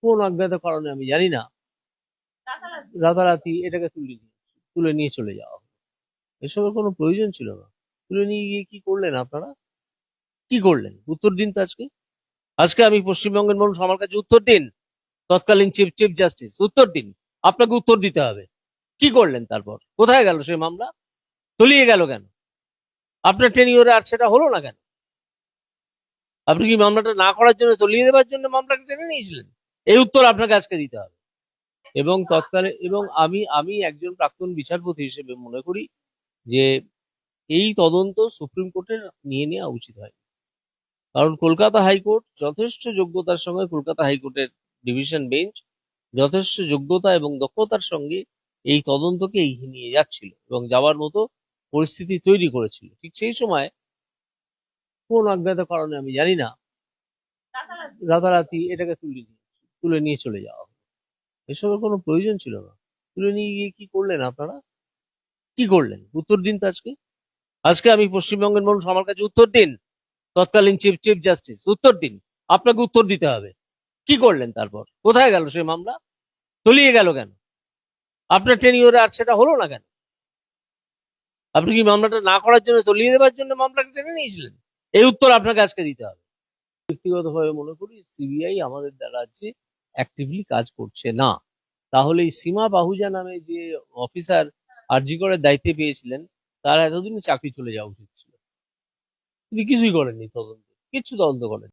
কোন অজ্ঞাত কারণে আমি জানি না রাতারাতি এটাকে তুলে নিয়ে চলে যাওয়া হলো। এসবের কোনো প্রয়োজন ছিল না। তুলে নিয়ে গিয়ে কি করলেন আপনারা? কি করলেন? উত্তর দিন তো আজকে। আজকে আমি পশ্চিমবঙ্গের মানুষ, আমার কাছে উত্তর দিন। তৎকালীন চিফ চিফ জাস্টিস, উত্তর দিন। আপনাকে উত্তর দিতে হবে। কি করলেন তারপর? কোথায় গেল সেই মামলা? তলিয়ে গেল কেন? আপনার টেনিওরে আর সেটা হলো না কেন? আপনি কি মামলাটা না করার জন্য, তলিয়ে দেওয়ার জন্য মামলাটা টেনে নিয়েছিলেন? এই উত্তর আপনাকে আজকে দিতে হবে। এবং তৎকালে এবং আমি আমি একজন প্রাক্তন বিচারপতি হিসেবে মনে করি যে এই তদন্ত সুপ্রিম কোর্টের নিয়ে নেওয়া উচিত হয়। কারণ কলকাতা হাইকোর্ট যথেষ্ট যোগ্যতার সঙ্গে, কলকাতা হাইকোর্টের ডিভিশন বেঞ্চ যথেষ্ট যোগ্যতা এবং দক্ষতার সঙ্গে এই তদন্তকে এগিয়ে নিয়ে যাচ্ছিল এবং যাওয়ার মতো পরিস্থিতি তৈরি করেছিল। ঠিক সেই সময় কোন অজ্ঞাত কারণে আমি জানি না রাতারাতি এটাকে তুলে নিয়ে চলে যাওয়া হলো। এসবের কোনো প্রয়োজন ছিল না। তুলে নিয়ে গিয়ে কি করলেন আপনারা? কি করলেন? উত্তর দিন তো আজকে। আজকে আমি পশ্চিমবঙ্গের মানুষ, আমার কাছে উত্তর দিন। তৎকালীন চিফ চিফ জাস্টিস, উত্তর দিন। আপনাকে উত্তর দিতে হবে। কি করলেন তারপর? কোথায় গেল সেই মামলা? তলিয়ে গেল কেন? আপনার টেনিওরে আর সেটা হলো না কেন? আপনি কি মামলাটা না করার জন্য, তলিয়ে দেওয়ার জন্য মামলাটা টেনে নিয়েছিলেন? এই উত্তর আপনাকে আজকে দিতে হবে। ব্যক্তিগতভাবে মনে করি সিবিআই আমাদের রাজ্যে অ্যাক্টিভলি কাজ করছে না। তাহলে এই সীমা পাহুজা নামে যে অফিসার আরজি করের দায়িত্বে পেয়েছিলেন, তার এতদিন চাকরি চলে যাওয়া উচিত ছিল। তিনি কিছুই করেননি তদন্ত, কিচ্ছু তদন্ত করেন।